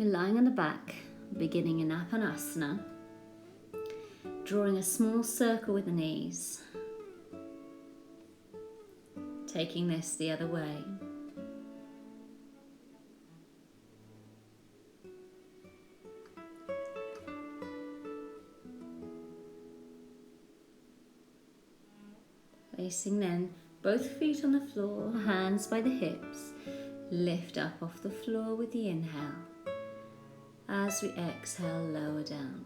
You're lying on the back, beginning in Apanasana, drawing a small circle with the knees, taking this the other way. Placing then both feet on the floor, hands by the hips, lift up off the floor with the inhale. As we exhale, lower down.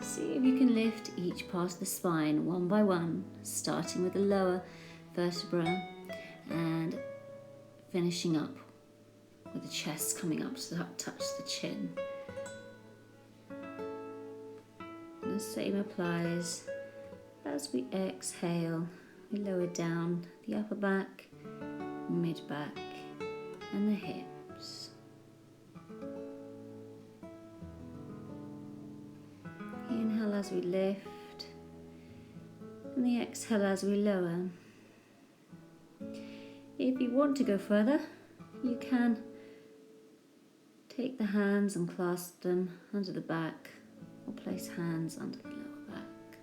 See if you can lift each part of the spine one by one, starting with the lower vertebra and finishing up with the chest coming up to touch the chin. And the same applies as we exhale. We lower down the upper back, mid back, and the hips. Inhale as we lift, and the exhale as we lower. If you want to go further, you can take the hands and clasp them under the back, or place hands under the lower back.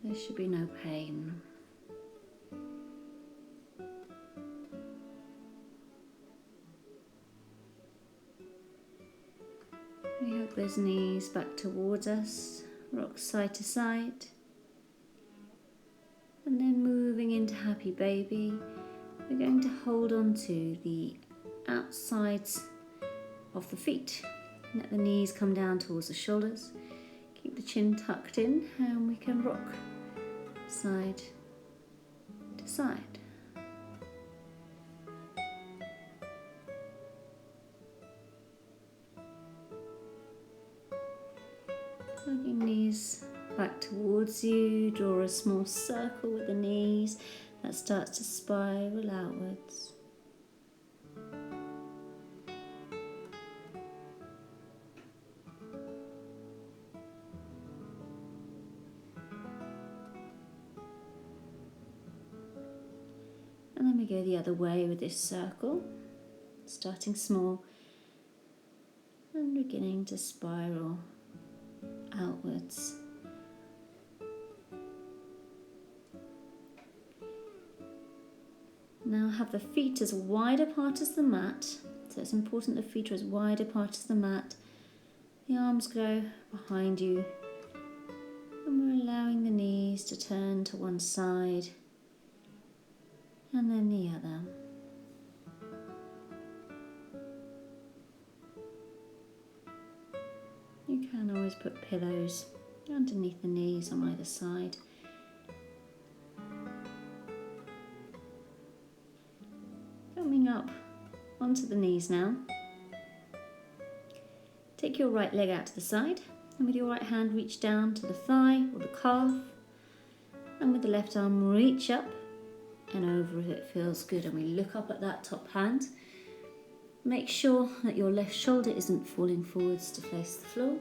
There should be no pain. We hug those knees back towards us, rock side to side. And then moving into happy baby, we're going to hold on to the outsides of the feet. Let the knees come down towards the shoulders. Keep the chin tucked in, and we can rock side to side. Hugging knees back towards you, draw a small circle with the knees that starts to spiral outwards. And then we go the other way with this circle, starting small and beginning to spiral outwards. Now have the feet as wide apart as the mat, so it's important the feet are as wide apart as the mat. The arms go behind you, and we're allowing the knees to turn to one side and then the other. You can always put pillows underneath the knees on either side. Coming up onto the knees now. Take your right leg out to the side, and with your right hand reach down to the thigh or the calf, and with the left arm reach up and over if it feels good, and we look up at that top hand. Make sure that your left shoulder isn't falling forwards to face the floor.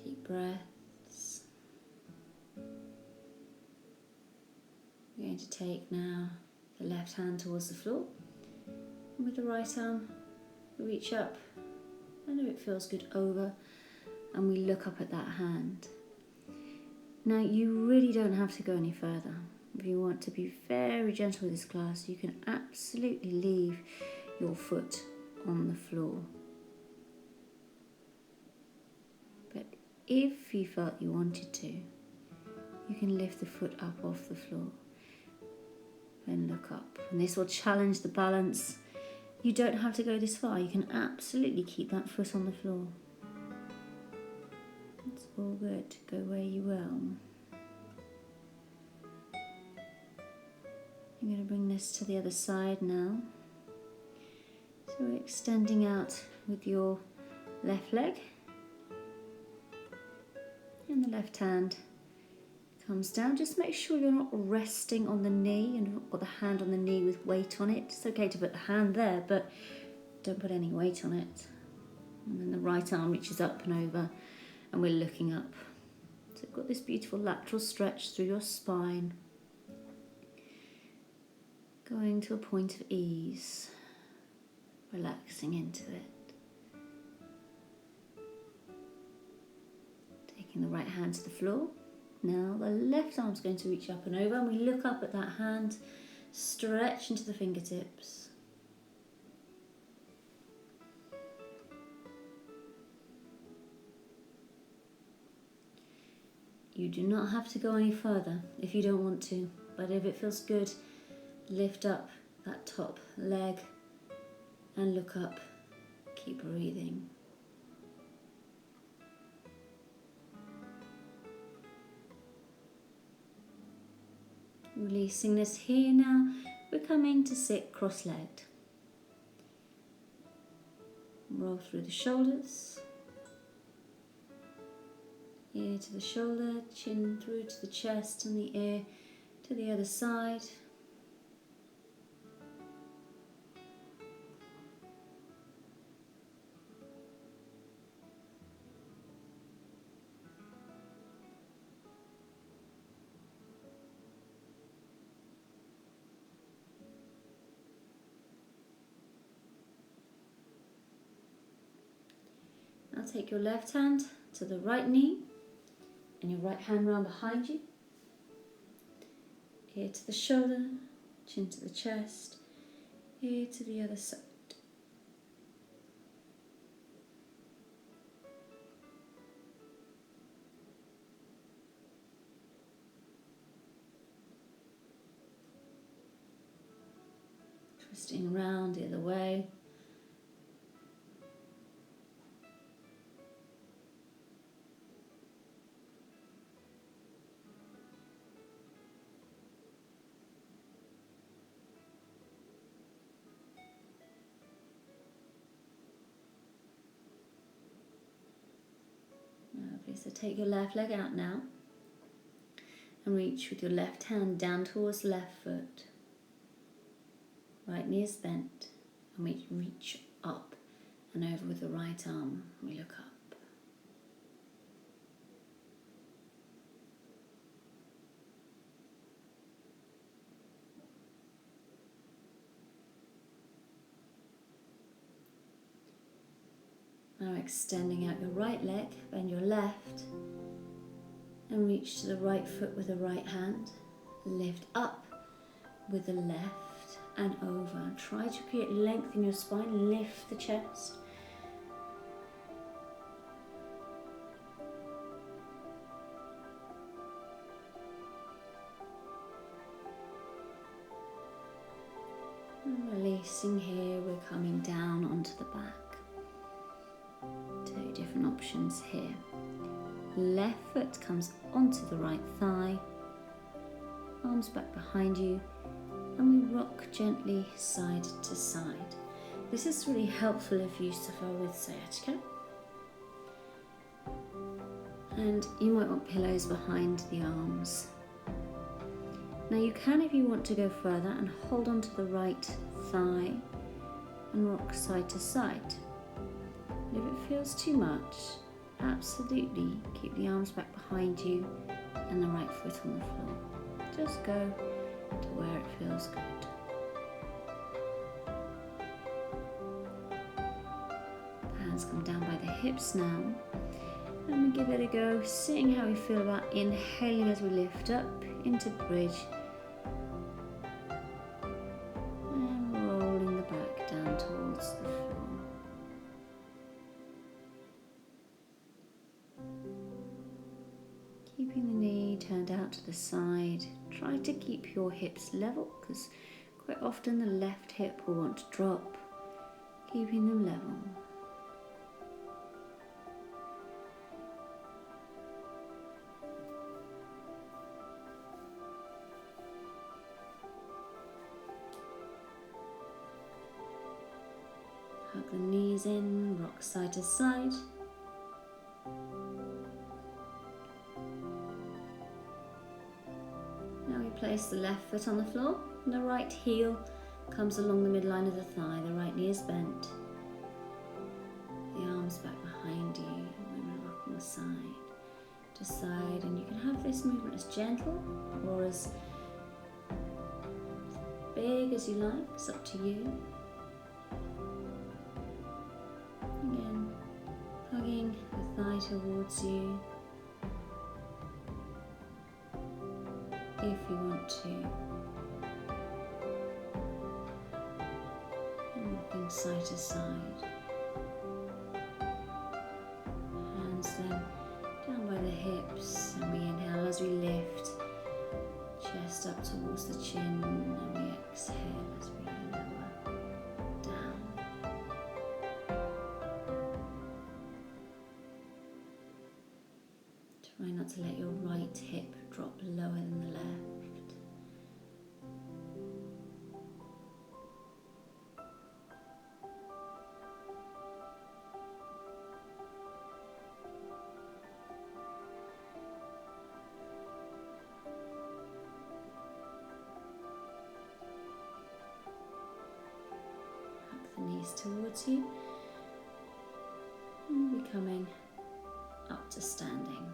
Deep breaths. We're going to take now the left hand towards the floor, and with the right arm reach up, and if it feels good, over, and we look up at that hand. Now you really don't have to go any further. If you want to be very gentle with this class, you can absolutely leave your foot on the floor. But if you felt you wanted to, you can lift the foot up off the floor and look up. And this will challenge the balance. You don't have to go this far. You can absolutely keep that foot on the floor. It's all good. Go where you will. I'm going to bring this to the other side now. So we're extending out with your left leg. And the left hand comes down. Just make sure you're not resting on the knee and not got the hand on the knee with weight on it. It's okay to put the hand there, but don't put any weight on it. And then the right arm reaches up and over, and we're looking up. So you've got this beautiful lateral stretch through your spine, going to a point of ease, relaxing into it. Taking the right hand to the floor. Now the left arm's going to reach up and over, and we look up at that hand, stretch into the fingertips. You do not have to go any further if you don't want to, but if it feels good, lift up that top leg and look up. Keep breathing. Releasing this here now, we're coming to sit cross-legged. Roll through the shoulders. Ear to the shoulder, chin through to the chest and the ear to the other side. Now take your left hand to the right knee and your right hand round behind you. Ear to the shoulder, chin to the chest, ear to the other side. Twisting around the other way. Lovely, so take your left leg out now and reach with your left hand down towards the left foot. Right knee is bent, and we reach up and over with the right arm. We look up. Now extending out your right leg, bend your left, and reach to the right foot with the right hand. Lift up with the left and over. Try to create length in your spine, lift the chest. And releasing here, we're coming down onto the back. Two different options here. Left foot comes onto the right thigh, arms back behind you, and we rock gently side to side. This is really helpful if you suffer with sciatica. And you might want pillows behind the arms. Now you can, if you want to go further, and hold on to the right thigh and rock side to side. And if it feels too much, absolutely keep the arms back behind you and the right foot on the floor. Just go to where it feels good. The hands come down by the hips now, and we give it a go, seeing how we feel about inhaling as we lift up into bridge and rolling the back down towards the floor. Keeping the knee turned out to the side. Try to keep your hips level, because quite often the left hip will want to drop. Keeping them level. Hug the knees in, rock side to side. Now we place the left foot on the floor, and the right heel comes along the midline of the thigh. The right knee is bent. The arms arms back behind you when we're rocking side to side, and you can have this movement as gentle or as big as you like, it's up to you. Again, hugging the thigh towards you if you want to. And rocking side to side. Hands then down by the hips, and we inhale as we lift, chest up towards the chin, and we exhale as we lower down. Try not to let your right hip drop lower than the left. The knees towards you, and we'll be coming up to standing.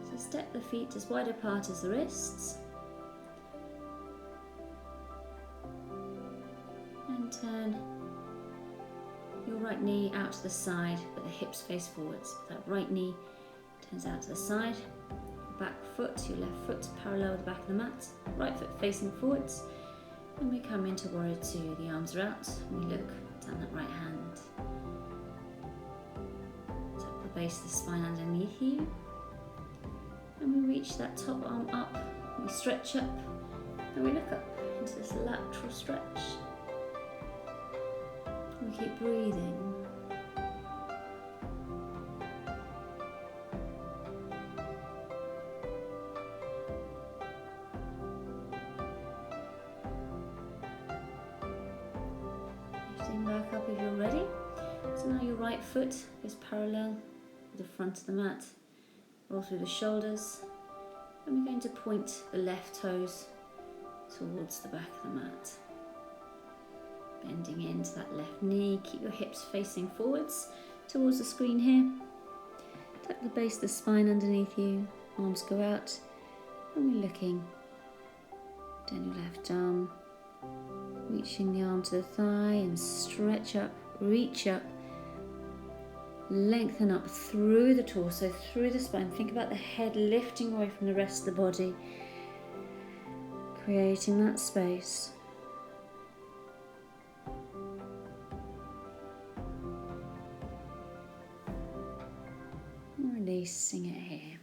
So step the feet as wide apart as the wrists, and turn your right knee out to the side, but the hips face forwards. That right knee turns out to the side, back foot, your left foot parallel with the back of the mat, right foot facing forwards. And we come into warrior two, the arms are out, and we look down that right hand. Tap the base of the spine underneath you. And we reach that top arm up, we stretch up, and we look up into this lateral stretch. And we keep breathing. Back up if you're ready. So now your right foot is parallel with the front of the mat, roll through the shoulders, and we're going to point the left toes towards the back of the mat. Bending into that left knee, keep your hips facing forwards towards the screen here. Tuck the base of the spine underneath you, arms go out, and we're looking down your left arm, reaching the arm to the thigh, and stretch up, reach up, lengthen up through the torso, through the spine. Think about the head lifting away from the rest of the body, creating that space. Releasing it here.